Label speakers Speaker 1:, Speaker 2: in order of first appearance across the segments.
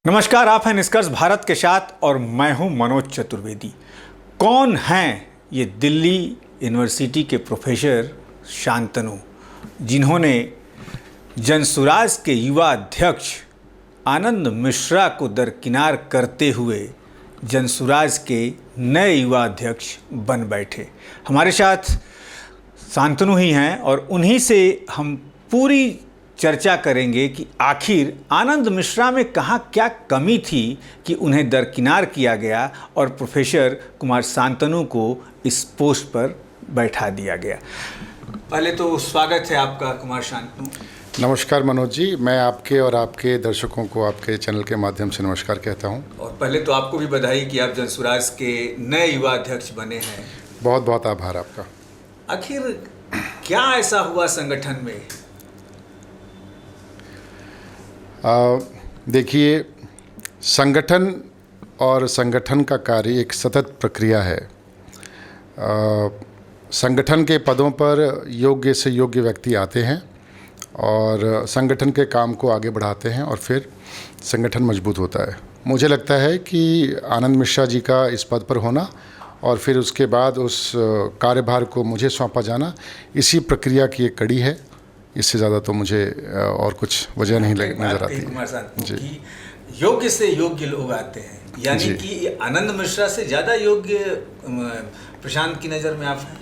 Speaker 1: नमस्कार, आप हैं निष्कर्ष भारत के साथ और मैं हूं मनोज चतुर्वेदी। कौन हैं ये दिल्ली यूनिवर्सिटी के प्रोफेसर शांतनु, जिन्होंने जनसुराज के युवा अध्यक्ष आनंद मिश्रा को दरकिनार करते हुए जनसुराज के नए युवा अध्यक्ष बन बैठे। हमारे साथ शांतनु ही हैं और उन्हीं से हम पूरी चर्चा करेंगे कि आखिर आनंद मिश्रा में कहाँ क्या कमी थी कि उन्हें दरकिनार किया गया और प्रोफेसर कुमार शांतनु को इस पोस्ट पर बैठा दिया गया। पहले तो स्वागत है आपका कुमार शांतनु।
Speaker 2: नमस्कार मनोज जी, मैं आपके और आपके दर्शकों को आपके चैनल के माध्यम से नमस्कार कहता हूं।
Speaker 1: और पहले तो आपको भी बधाई कि आप जनसुराज के नए युवा अध्यक्ष बने हैं।
Speaker 2: बहुत बहुत आभार आपका।
Speaker 1: आखिर क्या ऐसा हुआ संगठन में?
Speaker 2: देखिए, संगठन और संगठन का कार्य एक सतत प्रक्रिया है। संगठन के पदों पर योग्य से योग्य व्यक्ति आते हैं और संगठन के काम को आगे बढ़ाते हैं और फिर संगठन मजबूत होता है। मुझे लगता है कि आनंद मिश्रा जी का इस पद पर होना और फिर उसके बाद उस कार्यभार को मुझे सौंपा जाना इसी प्रक्रिया की एक कड़ी है। इससे ज़्यादा तो मुझे और कुछ वजह नहीं नज़र आती
Speaker 1: जी। योग्य से योग्य लोग आते हैं, यानी कि आनंद मिश्रा से ज़्यादा योग्य प्रशांत की नज़र में आप हैं?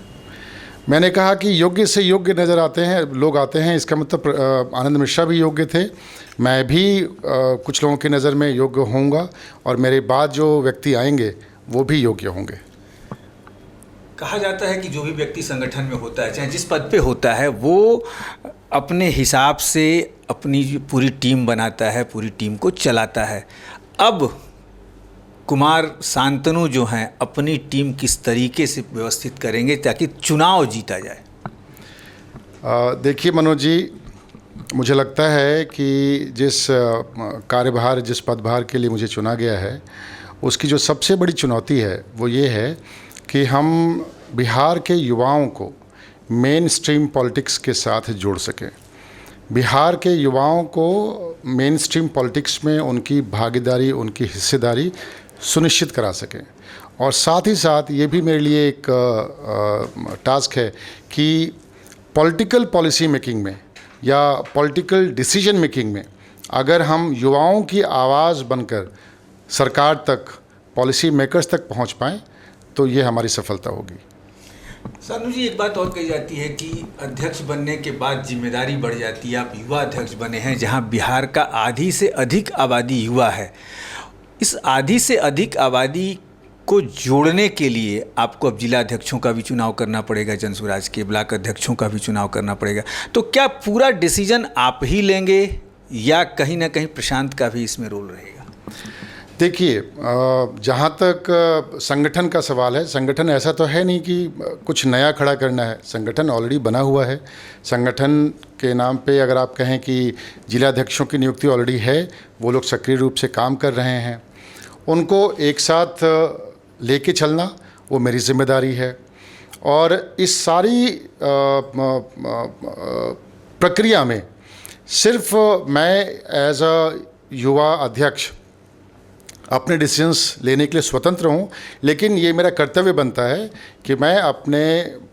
Speaker 2: मैंने कहा कि योग्य से योग्य नज़र आते हैं, लोग आते हैं, इसका मतलब आनंद मिश्रा भी योग्य थे, मैं भी कुछ लोगों की नज़र में योग्य होऊंगा और मेरे बाद जो व्यक्ति आएंगे वो भी योग्य होंगे।
Speaker 1: कहा जाता है कि जो भी व्यक्ति संगठन में होता है, चाहे जिस पद पे होता है, वो अपने हिसाब से अपनी पूरी टीम बनाता है, पूरी टीम को चलाता है। अब कुमार शांतनु जो हैं, अपनी टीम किस तरीके से व्यवस्थित करेंगे ताकि चुनाव जीता जाए?
Speaker 2: देखिए मनोज जी, मुझे लगता है कि जिस कार्यभार, जिस पदभार के लिए मुझे चुना गया है, उसकी जो सबसे बड़ी चुनौती है वो ये है कि हम बिहार के युवाओं को मेन स्ट्रीम पॉलिटिक्स के साथ जोड़ सकें। बिहार के युवाओं को मेन स्ट्रीम पॉलिटिक्स में उनकी भागीदारी, उनकी हिस्सेदारी सुनिश्चित करा सकें। और साथ ही साथ ये भी मेरे लिए एक टास्क है कि पॉलिटिकल पॉलिसी मेकिंग में या पॉलिटिकल डिसीजन मेकिंग में अगर हम युवाओं की आवाज़ बनकर सरकार तक, पॉलिसी मेकर्स तक पहुंच पाएँ तो ये हमारी सफलता होगी।
Speaker 1: शांतनु जी, एक बात और कही जाती है कि अध्यक्ष बनने के बाद जिम्मेदारी बढ़ जाती है। आप युवा अध्यक्ष बने हैं, जहां बिहार का आधी से अधिक आबादी युवा है। इस आधी से अधिक आबादी को जोड़ने के लिए आपको अब जिला अध्यक्षों का भी चुनाव करना पड़ेगा, जनसुराज के ब्लॉक अध्यक्षों का भी चुनाव करना पड़ेगा। तो क्या पूरा डिसीजन आप ही लेंगे या कहीं ना कहीं प्रशांत का भी इसमें रोल रहेगा?
Speaker 2: देखिए, जहाँ तक संगठन का सवाल है, संगठन ऐसा तो है नहीं कि कुछ नया खड़ा करना है। संगठन ऑलरेडी बना हुआ है। संगठन के नाम पे अगर आप कहें कि जिलाध्यक्षों की नियुक्ति ऑलरेडी है, वो लोग सक्रिय रूप से काम कर रहे हैं। उनको एक साथ लेके चलना वो मेरी जिम्मेदारी है। और इस सारी प्रक्रिया में सिर्फ मैं एज अ युवा अध्यक्ष अपने डिसीजंस लेने के लिए स्वतंत्र हूँ, लेकिन ये मेरा कर्तव्य बनता है कि मैं अपने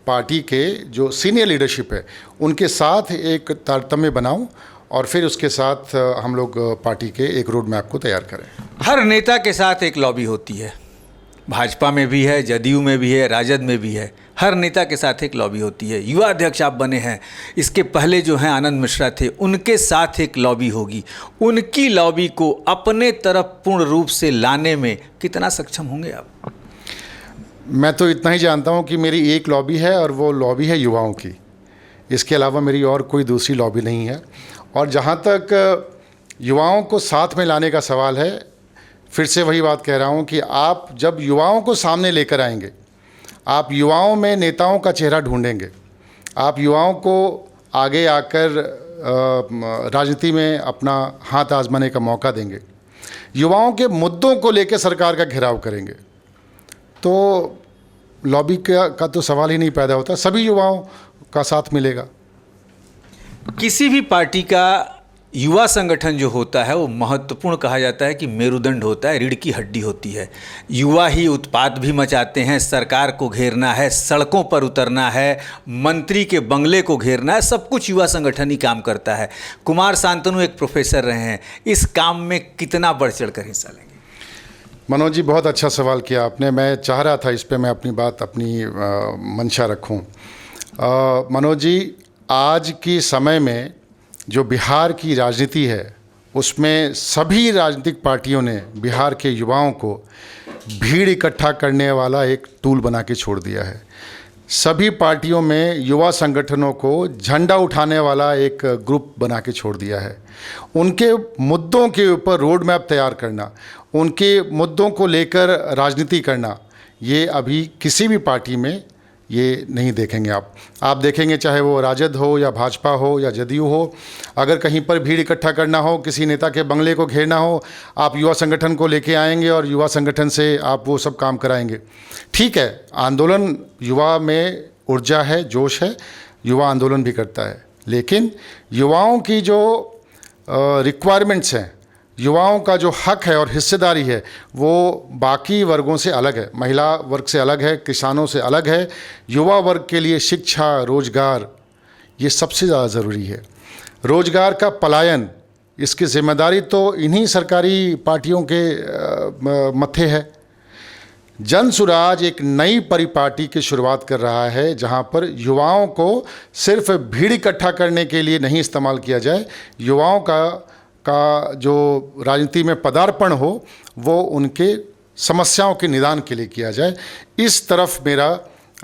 Speaker 2: पार्टी के जो सीनियर लीडरशिप है उनके साथ एक तारतम्य बनाऊं और फिर उसके साथ हम लोग पार्टी के एक रोड मैप को तैयार करें।
Speaker 1: हर नेता के साथ एक लॉबी होती है, भाजपा में भी है, जदयू में भी है, राजद में भी है। हर नेता के साथ एक लॉबी होती है। युवा अध्यक्ष आप बने हैं, इसके पहले जो हैं आनंद मिश्रा थे, उनके साथ एक लॉबी होगी। उनकी लॉबी को अपने तरफ पूर्ण रूप से लाने में कितना सक्षम होंगे आप?
Speaker 2: मैं तो इतना ही जानता हूं कि मेरी एक लॉबी है और वो लॉबी है युवाओं की। इसके अलावा मेरी और कोई दूसरी लॉबी नहीं है। और जहां तक युवाओं को साथ में लाने का सवाल है, फिर से वही बात कह रहा हूं कि आप जब युवाओं को सामने लेकर आएंगे, आप युवाओं में नेताओं का चेहरा ढूंढेंगे, आप युवाओं को आगे आकर राजनीति में अपना हाथ आजमाने का मौका देंगे, युवाओं के मुद्दों को लेकर सरकार का घेराव करेंगे, तो लॉबी का तो सवाल ही नहीं पैदा होता। सभी युवाओं का साथ मिलेगा।
Speaker 1: किसी भी पार्टी का युवा संगठन जो होता है वो महत्वपूर्ण कहा जाता है कि मेरुदंड होता है, रीढ़ की हड्डी होती है। युवा ही उत्पात भी मचाते हैं, सरकार को घेरना है, सड़कों पर उतरना है, मंत्री के बंगले को घेरना है, सब कुछ युवा संगठन ही काम करता है। कुमार शांतनु एक प्रोफेसर रहे हैं, इस काम में कितना बढ़ चढ़ कर हिस्सा लेंगे?
Speaker 2: मनोज जी, बहुत अच्छा सवाल किया आपने। मैं चाह रहा था इस पे मैं अपनी बात, अपनी मंशा रखूं। मनोज जी, आज की समय में जो बिहार की राजनीति है उसमें सभी राजनीतिक पार्टियों ने बिहार के युवाओं को भीड़ इकट्ठा करने वाला एक टूल बना के छोड़ दिया है। सभी पार्टियों में युवा संगठनों को झंडा उठाने वाला एक ग्रुप बना के छोड़ दिया है। उनके मुद्दों के ऊपर रोड मैप तैयार करना, उनके मुद्दों को लेकर राजनीति करना, ये अभी किसी भी पार्टी में ये नहीं देखेंगे आप देखेंगे चाहे वो राजद हो या भाजपा हो या जदयू हो, अगर कहीं पर भीड़ इकट्ठा करना हो, किसी नेता के बंगले को घेरना हो, आप युवा संगठन को लेके आएंगे और युवा संगठन से आप वो सब काम कराएंगे। ठीक है, आंदोलन, युवा में ऊर्जा है, जोश है, युवा आंदोलन भी करता है, लेकिन युवाओं की जो रिक्वायरमेंट्स हैं, युवाओं का जो हक है और हिस्सेदारी है, वो बाकी वर्गों से अलग है। महिला वर्ग से अलग है, किसानों से अलग है। युवा वर्ग के लिए शिक्षा, रोजगार, ये सबसे ज़्यादा ज़रूरी है। रोजगार का पलायन, इसकी जिम्मेदारी तो इन्हीं सरकारी पार्टियों के मत्थे है। जन सुराज एक नई परिपाटी की शुरुआत कर रहा है, जहां पर युवाओं को सिर्फ भीड़ इकट्ठा करने के लिए नहीं इस्तेमाल किया जाए, युवाओं का जो राजनीति में पदार्पण हो वो उनके समस्याओं के निदान के लिए किया जाए। इस तरफ मेरा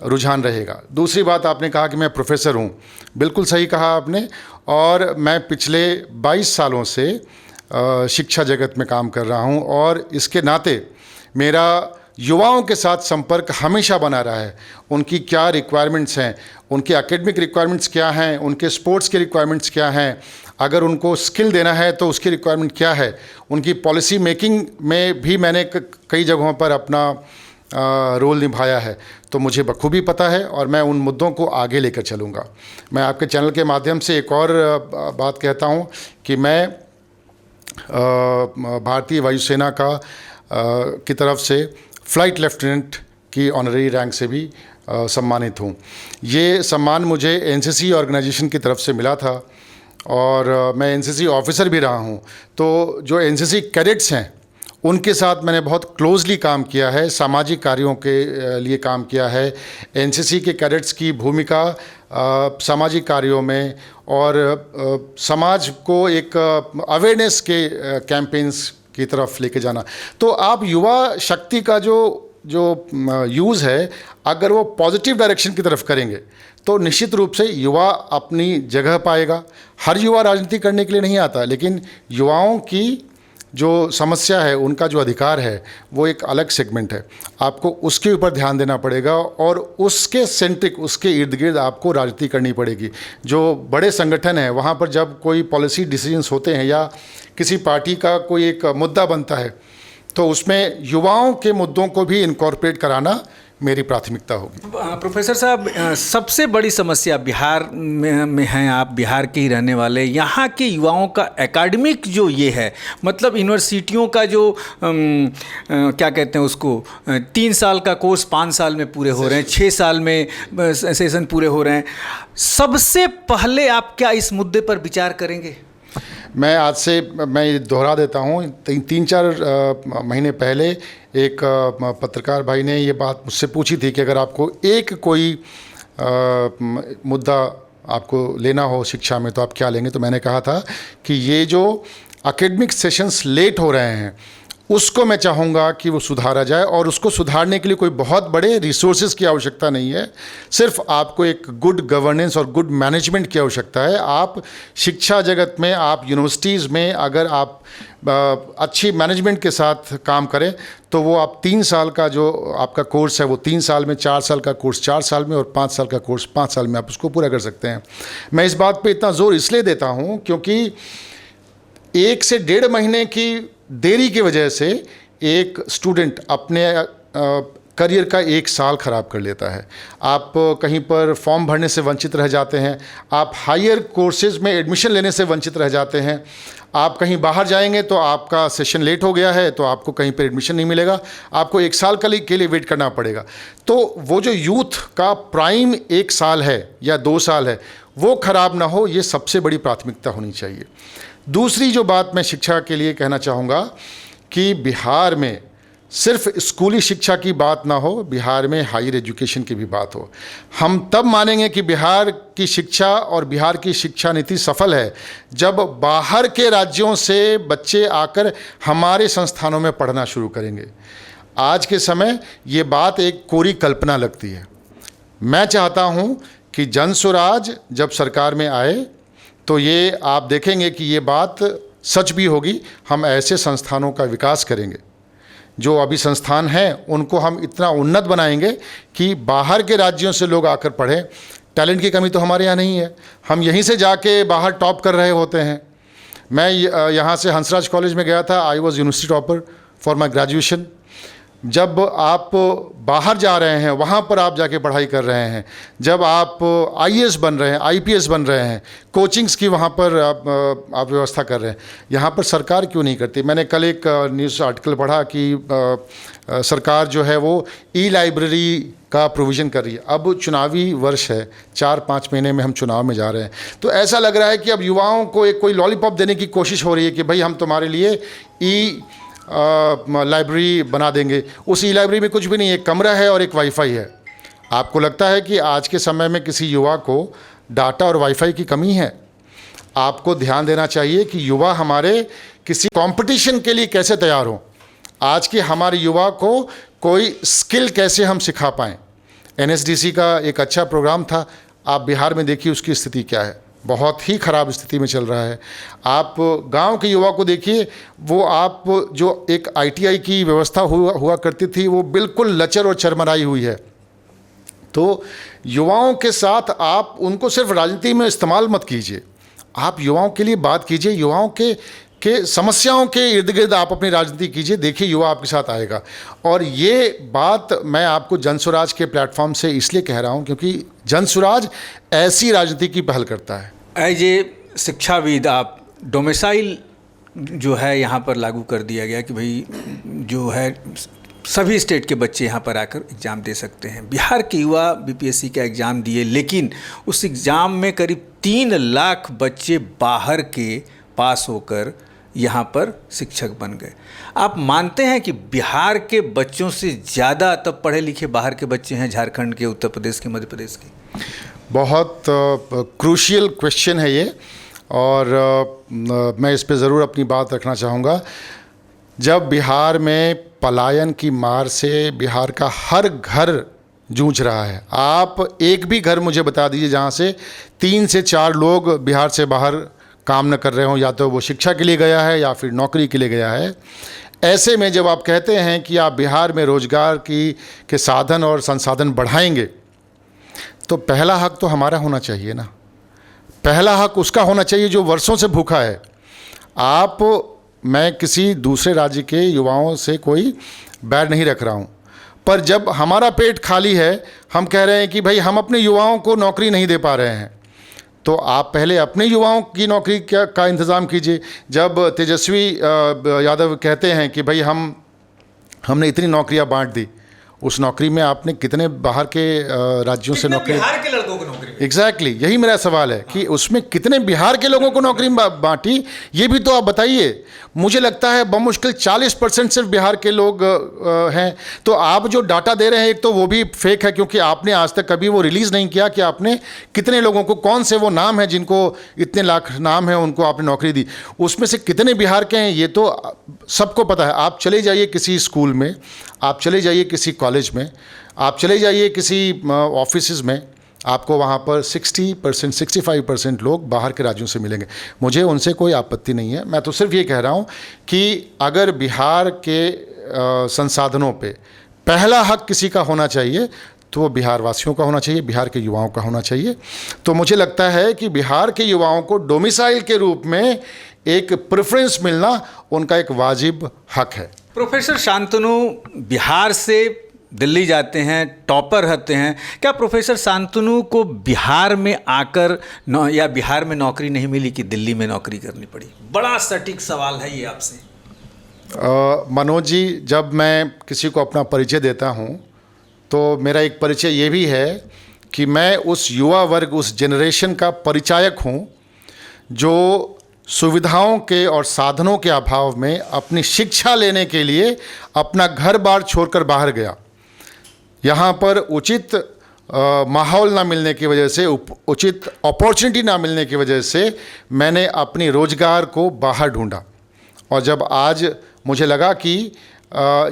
Speaker 2: रुझान रहेगा। दूसरी बात, आपने कहा कि मैं प्रोफेसर हूँ, बिल्कुल सही कहा आपने, और मैं पिछले 22 सालों से शिक्षा जगत में काम कर रहा हूँ और इसके नाते मेरा युवाओं के साथ संपर्क हमेशा बना रहा है। उनकी क्या रिक्वायरमेंट्स हैं, उनके एकेडमिक रिक्वायरमेंट्स क्या हैं, उनके स्पोर्ट्स के रिक्वायरमेंट्स क्या हैं, अगर उनको स्किल देना है तो उसकी रिक्वायरमेंट क्या है, उनकी पॉलिसी मेकिंग में भी मैंने कई जगहों पर अपना रोल निभाया है, तो मुझे बखूबी पता है और मैं उन मुद्दों को आगे लेकर चलूँगा। मैं आपके चैनल के माध्यम से एक और बात कहता हूँ कि मैं भारतीय वायुसेना की तरफ से फ्लाइट लेफ्टिनेंट की ऑनररी रैंक से भी सम्मानित हूँ। ये सम्मान मुझे एनसीसी ऑर्गेनाइजेशन की तरफ से मिला था और मैं एनसीसी ऑफिसर भी रहा हूँ। तो जो एनसीसी कैडेट्स हैं उनके साथ मैंने बहुत क्लोजली काम किया है, सामाजिक कार्यों के लिए काम किया है। एनसीसी के कैडेट्स की भूमिका सामाजिक कार्यों में और समाज को एक अवेयरनेस के कैंपेन्स की तरफ लेके जाना। तो आप युवा शक्ति का जो यूज़ है, अगर वो पॉजिटिव डायरेक्शन की तरफ करेंगे तो निश्चित रूप से युवा अपनी जगह पाएगा। हर युवा राजनीति करने के लिए नहीं आता, लेकिन युवाओं की जो समस्या है, उनका जो अधिकार है, वो एक अलग सेगमेंट है। आपको उसके ऊपर ध्यान देना पड़ेगा और उसके सेंट्रिक, उसके इर्द गिर्द आपको राजनीति करनी पड़ेगी। जो बड़े संगठन हैं, वहाँ पर जब कोई पॉलिसी डिसीजंस होते हैं या किसी पार्टी का कोई एक मुद्दा बनता है, तो उसमें युवाओं के मुद्दों को भी इनकॉर्पोरेट कराना मेरी प्राथमिकता होगी।
Speaker 1: प्रोफेसर साहब, सबसे बड़ी समस्या बिहार में हैं, आप बिहार के ही रहने वाले, यहाँ के युवाओं का एकेडमिक जो ये है, मतलब यूनिवर्सिटियों का जो क्या कहते हैं उसको, 3 साल का कोर्स 5 साल में पूरे हो रहे हैं, 6 साल में सेशन पूरे हो रहे हैं। सबसे पहले आप क्या इस मुद्दे पर विचार करेंगे?
Speaker 2: मैं आज से मैं दोहरा देता हूँ, 3-4 महीने पहले एक पत्रकार भाई ने ये बात मुझसे पूछी थी कि अगर आपको एक कोई मुद्दा आपको लेना हो शिक्षा में तो आप क्या लेंगे। तो मैंने कहा था कि ये जो एकेडमिक सेशंस लेट हो रहे हैं उसको मैं चाहूँगा कि वो सुधारा जाए, और उसको सुधारने के लिए कोई बहुत बड़े रिसोर्सेज की आवश्यकता नहीं है, सिर्फ आपको एक गुड गवर्नेंस और गुड मैनेजमेंट की आवश्यकता है। आप शिक्षा जगत में, आप यूनिवर्सिटीज़ में अगर आप अच्छी मैनेजमेंट के साथ काम करें तो वो आप 3 साल का जो आपका कोर्स है वो 3 साल में, 4 साल का कोर्स 4 साल में और 5 साल का कोर्स 5 साल में आप उसको पूरा कर सकते हैं। मैं इस बात पे इतना ज़ोर इसलिए देता हूँ क्योंकि 1 से 1.5 महीने की देरी की वजह से एक स्टूडेंट अपने करियर का 1 साल ख़राब कर लेता है। आप कहीं पर फॉर्म भरने से वंचित रह जाते हैं, आप हायर कोर्सेज़ में एडमिशन लेने से वंचित रह जाते हैं, आप कहीं बाहर जाएंगे तो आपका सेशन लेट हो गया है तो आपको कहीं पर एडमिशन नहीं मिलेगा, आपको 1 साल के लिए वेट करना पड़ेगा। तो वो जो यूथ का प्राइम 1 साल है या 2 साल है वो ख़राब ना हो, ये सबसे बड़ी प्राथमिकता होनी चाहिए। दूसरी जो बात मैं शिक्षा के लिए कहना चाहूँगा कि बिहार में सिर्फ स्कूली शिक्षा की बात ना हो, बिहार में हायर एजुकेशन की भी बात हो। हम तब मानेंगे कि बिहार की शिक्षा और बिहार की शिक्षा नीति सफल है जब बाहर के राज्यों से बच्चे आकर हमारे संस्थानों में पढ़ना शुरू करेंगे। आज के समय ये बात एक कोरी कल्पना लगती है। मैं चाहता हूँ कि जन स्वराज जब सरकार में आए तो ये आप देखेंगे कि ये बात सच भी होगी। हम ऐसे संस्थानों का विकास करेंगे, जो अभी संस्थान हैं उनको हम इतना उन्नत बनाएंगे कि बाहर के राज्यों से लोग आकर पढ़ें। टैलेंट की कमी तो हमारे यहाँ नहीं है, हम यहीं से जाके बाहर टॉप कर रहे होते हैं। मैं यहाँ से हंसराज कॉलेज में गया था, I was university topper for my graduation. जब आप बाहर जा रहे हैं, वहाँ पर आप जाके पढ़ाई कर रहे हैं, जब आप आईएएस बन रहे हैं, आईपीएस बन रहे हैं, कोचिंग्स की वहाँ पर आप व्यवस्था कर रहे हैं, यहाँ पर सरकार क्यों नहीं करती? मैंने कल एक न्यूज़ आर्टिकल पढ़ा कि सरकार जो है वो ई लाइब्रेरी का प्रोविज़न कर रही है। अब चुनावी वर्ष है, 4-5 महीने में हम चुनाव में जा रहे हैं, तो ऐसा लग रहा है कि अब युवाओं को एक कोई लॉलीपॉप देने की कोशिश हो रही है कि भाई हम तुम्हारे लिए ई लाइब्रेरी बना देंगे। उस ई लाइब्रेरी में कुछ भी नहीं है, एक कमरा है और एक वाईफाई है। आपको लगता है कि आज के समय में किसी युवा को डाटा और वाईफाई की कमी है? आपको ध्यान देना चाहिए कि युवा हमारे किसी कंपटीशन के लिए कैसे तैयार हों। आज के हमारे युवा को कोई स्किल कैसे हम सिखा पाएँ। एनएसडीसी का एक अच्छा प्रोग्राम था, आप बिहार में देखिए उसकी स्थिति क्या है, बहुत ही ख़राब स्थिति में चल रहा है। आप गांव के युवा को देखिए, वो आप जो एक आईटीआई की व्यवस्था हुआ करती थी वो बिल्कुल लचर और चरमराई हुई है। तो युवाओं के साथ आप उनको सिर्फ राजनीति में इस्तेमाल मत कीजिए, आप युवाओं के लिए बात कीजिए, युवाओं के समस्याओं के इर्द गिर्द आप अपनी राजनीति कीजिए, देखिए युवा आपके साथ आएगा। और ये बात मैं आपको जन स्वराज के प्लेटफॉर्म से इसलिए कह रहा हूँ क्योंकि जन स्वराज ऐसी राजनीति की पहल करता है।
Speaker 1: एज ए शिक्षाविद आप डोमिसाइल जो है यहाँ पर लागू कर दिया गया कि भाई जो है सभी स्टेट के बच्चे यहाँ पर आकर एग्ज़ाम दे सकते हैं। बिहार के युवा बीपीएससी का एग्ज़ाम दिए, लेकिन उस एग्ज़ाम में करीब 3 लाख बच्चे बाहर के पास होकर यहाँ पर शिक्षक बन गए। आप मानते हैं कि बिहार के बच्चों से ज़्यादा तब पढ़े लिखे बाहर के बच्चे हैं झारखंड के, उत्तर प्रदेश के, मध्य प्रदेश के?
Speaker 2: बहुत क्रूशियल क्वेश्चन है ये, और मैं इस पे ज़रूर अपनी बात रखना चाहूँगा। जब बिहार में पलायन की मार से बिहार का हर घर जूझ रहा है, आप एक भी घर मुझे बता दीजिए जहाँ से 3 से 4 लोग बिहार से बाहर काम न कर रहे हों, या तो वो शिक्षा के लिए गया है या फिर नौकरी के लिए गया है। ऐसे में जब आप कहते हैं कि आप बिहार में रोज़गार के साधन और संसाधन बढ़ाएंगे, तो पहला हक तो हमारा होना चाहिए ना। पहला हक उसका होना चाहिए जो वर्षों से भूखा है। मैं किसी दूसरे राज्य के युवाओं से कोई बैर नहीं रख रहा हूँ, पर जब हमारा पेट खाली है, हम कह रहे हैं कि भाई हम अपने युवाओं को नौकरी नहीं दे पा रहे हैं, तो आप पहले अपने युवाओं की नौकरी का इंतज़ाम कीजिए। जब तेजस्वी यादव कहते हैं कि भाई हमने इतनी नौकरियां बांट दी, उस नौकरी में आपने कितने बाहर के राज्यों से नौकरी,
Speaker 1: बिहार के लड़कों को नौकरी?
Speaker 2: एग्जैक्टली यही मेरा सवाल है कि उसमें कितने बिहार के लोगों को नौकरी बांटी, ये भी तो आप बताइए। मुझे लगता है बमुश्किल 40% सिर्फ बिहार के लोग हैं। तो आप जो डाटा दे रहे हैं, एक तो वो भी फेक है, क्योंकि आपने आज तक कभी वो रिलीज़ नहीं किया कि आपने कितने लोगों को, कौन से वो नाम है जिनको इतने लाख नाम है उनको आपने नौकरी दी, उसमें से कितने बिहार के हैं, ये तो सबको पता है। आप चले जाइए किसी स्कूल में, आप चले जाइए किसी कॉलेज में, आप चले जाइए किसी ऑफिस में, आपको वहाँ पर 60% 65% लोग बाहर के राज्यों से मिलेंगे। मुझे उनसे कोई आपत्ति नहीं है। मैं तो सिर्फ ये कह रहा हूँ कि अगर बिहार के संसाधनों पे पहला हक किसी का होना चाहिए तो वो बिहार वासियों का होना चाहिए, बिहार के युवाओं का होना चाहिए। तो मुझे लगता है कि बिहार के युवाओं को डोमिसाइल के रूप में एक प्रेफरेंस मिलना उनका एक वाजिब हक है।
Speaker 1: प्रोफेसर शांतनु, बिहार से दिल्ली जाते हैं, टॉपर रहते हैं। क्या प्रोफेसर शांतनु को बिहार में आकर या बिहार में नौकरी नहीं मिली कि दिल्ली में नौकरी करनी पड़ी? बड़ा सटीक सवाल है ये आपसे।
Speaker 2: मनोज जी, जब मैं किसी को अपना परिचय देता हूँ तो मेरा एक परिचय ये भी है कि मैं उस युवा वर्ग, उस जनरेशन का परिचायक हूँ जो सुविधाओं के और साधनों के अभाव में अपनी शिक्षा लेने के लिए अपना घर बार छोड़कर बाहर गया। यहाँ पर उचित माहौल ना मिलने की वजह से, उचित अपॉर्चुनिटी ना मिलने की वजह से मैंने अपनी रोज़गार को बाहर ढूंढा। और जब आज मुझे लगा कि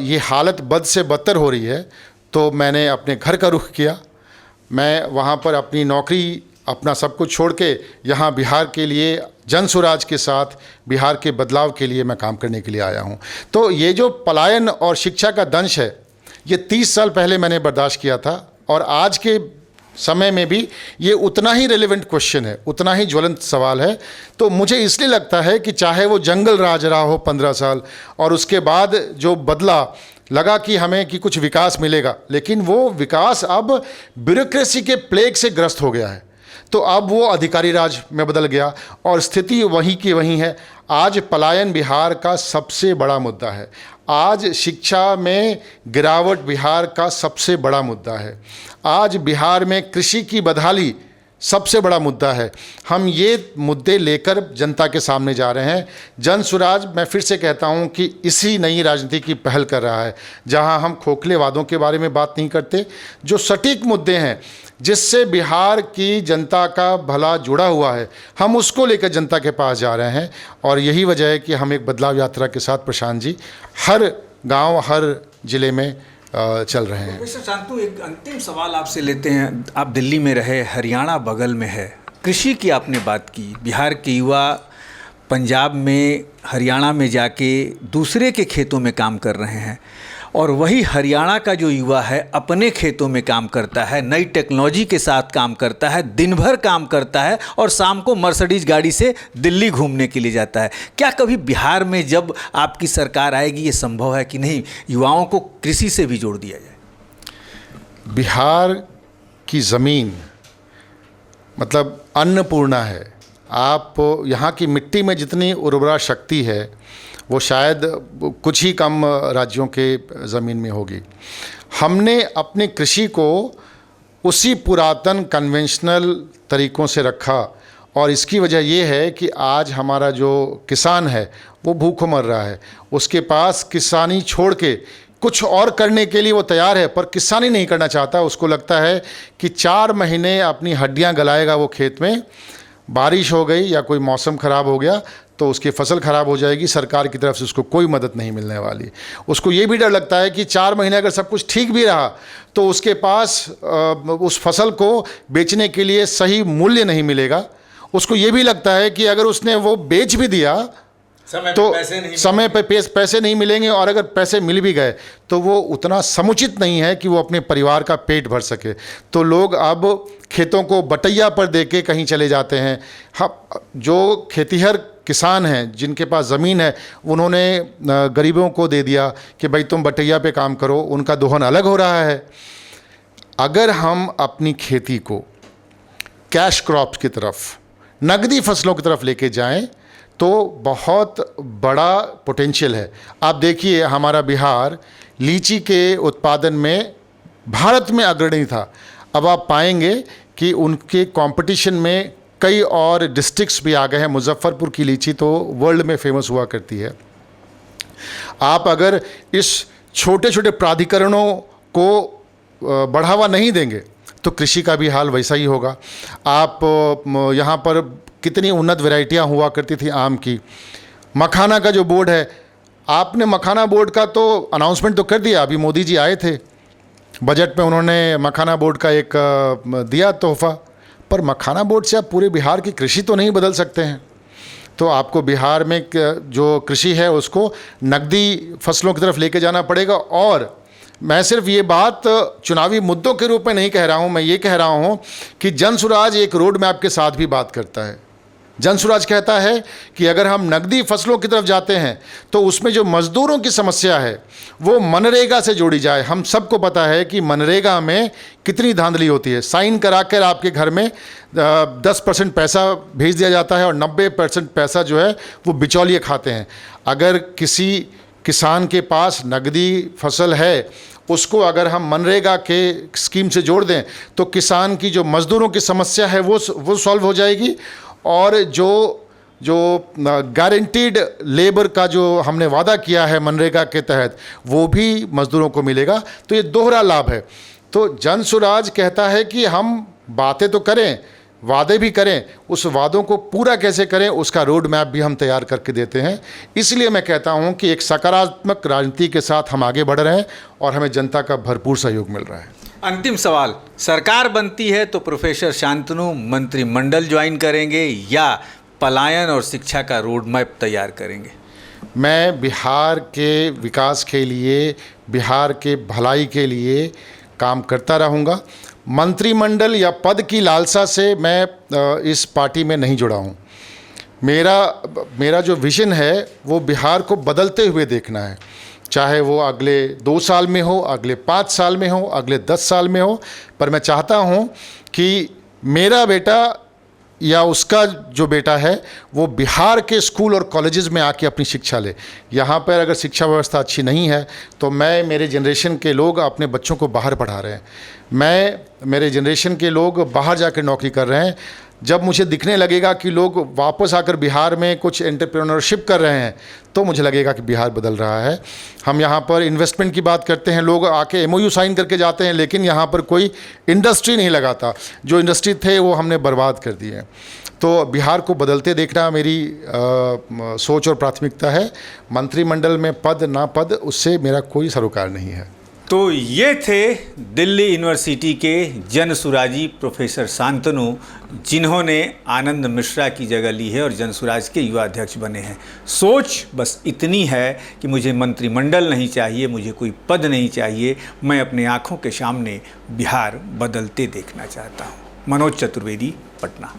Speaker 2: ये हालत बद से बदतर हो रही है तो मैंने अपने घर का रुख किया। मैं वहाँ पर अपनी नौकरी, अपना सब कुछ छोड़ के यहाँ बिहार के लिए, जन स्वराज के साथ बिहार के बदलाव के लिए मैं काम करने के लिए आया हूँ। तो ये जो पलायन और शिक्षा का दंश है, ये 30 साल पहले मैंने बर्दाश्त किया था और आज के समय में भी ये उतना ही रेलेवेंट क्वेश्चन है, उतना ही ज्वलंत सवाल है। तो मुझे इसलिए लगता है कि चाहे वो जंगल राज रहा हो 15 साल और उसके बाद जो बदला, लगा कि हमें कि कुछ विकास मिलेगा, लेकिन वो विकास अब ब्यूरोक्रेसी के प्लेग से ग्रस्त हो गया है। तो अब वो अधिकारी राज में बदल गया और स्थिति वहीं की वहीं है। आज पलायन बिहार का सबसे बड़ा मुद्दा है। आज शिक्षा में गिरावट बिहार का सबसे बड़ा मुद्दा है। आज बिहार में कृषि की बदहाली सबसे बड़ा मुद्दा है। हम ये मुद्दे लेकर जनता के सामने जा रहे हैं। जन स्वराज, मैं फिर से कहता हूं कि इसी नई राजनीति की पहल कर रहा है, जहां हम खोखले वादों के बारे में बात नहीं करते, जो सटीक मुद्दे हैं जिससे बिहार की जनता का भला जुड़ा हुआ है, हम उसको लेकर जनता के पास जा रहे हैं। और यही वजह है कि हम एक बदलाव यात्रा के साथ, प्रशांत जी, हर गांव, हर जिले में चल रहे हैं।
Speaker 1: प्रोफेसर शांतनु, एक अंतिम सवाल आपसे लेते हैं। आप दिल्ली में रहे, हरियाणा बगल में है, कृषि की आपने बात की। बिहार के युवा पंजाब में, हरियाणा में जाके दूसरे के खेतों में काम कर रहे हैं और वही हरियाणा का जो युवा है अपने खेतों में काम करता है, नई टेक्नोलॉजी के साथ काम करता है, दिन भर काम करता है और शाम को मर्सिडीज गाड़ी से दिल्ली घूमने के लिए जाता है। क्या कभी बिहार में जब आपकी सरकार आएगी ये संभव है कि नहीं युवाओं को कृषि से भी जोड़ दिया जाए?
Speaker 2: बिहार की ज़मीन मतलब अन्नपूर्णा है। आप यहाँ की मिट्टी में जितनी उर्वरा शक्ति है वो शायद कुछ ही कम राज्यों के ज़मीन में होगी। हमने अपनी कृषि को उसी पुरातन कन्वेंशनल तरीक़ों से रखा और इसकी वजह ये है कि आज हमारा जो किसान है वो भूखों मर रहा है। उसके पास किसानी छोड़ के कुछ और करने के लिए वो तैयार है, पर किसानी नहीं करना चाहता। उसको लगता है कि 4 महीने अपनी हड्डियां गलाएगा वो खेत में, बारिश हो गई या कोई मौसम ख़राब हो गया तो उसकी फसल ख़राब हो जाएगी, सरकार की तरफ से उसको कोई मदद नहीं मिलने वाली। उसको ये भी डर लगता है कि 4 महीने अगर सब कुछ ठीक भी रहा तो उसके पास उस फसल को बेचने के लिए सही मूल्य नहीं मिलेगा। उसको ये भी लगता है कि अगर उसने वो बेच भी दिया तो समय पे पैसे नहीं मिलेंगे और अगर पैसे मिल भी गए तो वो उतना समुचित नहीं है कि वो अपने परिवार का पेट भर सके। तो लोग अब खेतों को बटैया पर दे के कहीं चले जाते हैं। हाँ, जो खेतीहर किसान हैं जिनके पास ज़मीन है उन्होंने गरीबों को दे दिया कि भाई तुम बटैया पे काम करो, उनका दोहन अलग हो रहा है। अगर हम अपनी खेती को कैश क्रॉप्स की तरफ, नकदी फसलों की तरफ लेके जाएं तो बहुत बड़ा पोटेंशियल है। आप देखिए हमारा बिहार लीची के उत्पादन में भारत में अग्रणी था। अब आप पाएंगे कि उनके कंपटीशन में कई और डिस्ट्रिक्ट्स भी आ गए हैं। मुजफ्फरपुर की लीची तो वर्ल्ड में फेमस हुआ करती है। आप अगर इस छोटे छोटे प्राधिकरणों को बढ़ावा नहीं देंगे तो कृषि का भी हाल वैसा ही होगा। आप यहाँ पर कितनी उन्नत वैरायटियाँ हुआ करती थी आम की। मखाना का जो बोर्ड है, आपने मखाना बोर्ड का तो अनाउंसमेंट तो कर दिया, अभी मोदी जी आए थे, बजट में उन्होंने मखाना बोर्ड का एक दिया तोहफा, पर मखाना बोर्ड से आप पूरे बिहार की कृषि तो नहीं बदल सकते हैं। तो आपको बिहार में जो कृषि है उसको नकदी फसलों की तरफ लेके जाना पड़ेगा। और मैं सिर्फ ये बात चुनावी मुद्दों के रूप में नहीं कह रहा हूँ, मैं ये कह रहा हूँ कि जन स्वराज एक रोड मैप के साथ भी बात करता है। जनसुराज कहता है कि अगर हम नकदी फसलों की तरफ जाते हैं तो उसमें जो मज़दूरों की समस्या है वो मनरेगा से जोड़ी जाए। हम सबको पता है कि मनरेगा में कितनी धांधली होती है। साइन करा कर आपके घर में 10% पैसा भेज दिया जाता है और 90% पैसा जो है वो बिचौलिए खाते हैं। अगर किसी किसान के पास नकदी फसल है, उसको अगर हम मनरेगा के स्कीम से जोड़ दें तो किसान की जो मज़दूरों की समस्या है वो सॉल्व हो जाएगी, और जो गारंटीड लेबर का जो हमने वादा किया है मनरेगा के तहत वो भी मज़दूरों को मिलेगा। तो ये दोहरा लाभ है। तो जनसुराज कहता है कि हम बातें तो करें, वादे भी करें, उस वादों को पूरा कैसे करें उसका रोड मैप भी हम तैयार करके देते हैं। इसलिए मैं कहता हूं कि एक सकारात्मक राजनीति के साथ हम आगे बढ़ रहे हैं और हमें जनता का भरपूर सहयोग मिल रहा है।
Speaker 1: अंतिम सवाल, सरकार बनती है तो प्रोफेसर शांतनु मंत्रिमंडल ज्वाइन करेंगे या पलायन और शिक्षा का रोड मैप तैयार करेंगे?
Speaker 2: मैं बिहार के विकास के लिए, बिहार के भलाई के लिए काम करता रहूँगा। मंत्रिमंडल या पद की लालसा से मैं इस पार्टी में नहीं जुड़ा हूँ। मेरा जो विजन है वो बिहार को बदलते हुए देखना है, चाहे वो अगले 2 साल में हो, अगले 5 साल में हो, अगले 10 साल में हो। पर मैं चाहता हूँ कि मेरा बेटा या उसका जो बेटा है वो बिहार के स्कूल और कॉलेजेस में आके अपनी शिक्षा ले। यहाँ पर अगर शिक्षा व्यवस्था अच्छी नहीं है तो मेरे जनरेशन के लोग अपने बच्चों को बाहर पढ़ा रहे हैं, मेरे जनरेशन के लोग बाहर जाकर नौकरी कर रहे हैं। जब मुझे दिखने लगेगा कि लोग वापस आकर बिहार में कुछ एंटरप्रेन्योरशिप कर रहे हैं तो मुझे लगेगा कि बिहार बदल रहा है। हम यहाँ पर इन्वेस्टमेंट की बात करते हैं, लोग आके MOU साइन करके जाते हैं, लेकिन यहाँ पर कोई इंडस्ट्री नहीं लगाता। जो इंडस्ट्री थे वो हमने बर्बाद कर दिए। तो बिहार को बदलते देखना मेरी सोच और प्राथमिकता है। मंत्रिमंडल में पद ना पद उससे मेरा कोई सरोकार नहीं है।
Speaker 1: तो ये थे दिल्ली यूनिवर्सिटी के जनसुराजी प्रोफेसर शांतनु, जिन्होंने आनंद मिश्रा की जगह ली है और जनसुराज के युवा अध्यक्ष बने हैं। सोच बस इतनी है कि मुझे मंत्रिमंडल नहीं चाहिए, मुझे कोई पद नहीं चाहिए, मैं अपने आँखों के सामने बिहार बदलते देखना चाहता हूँ। मनोज चतुर्वेदी, पटना।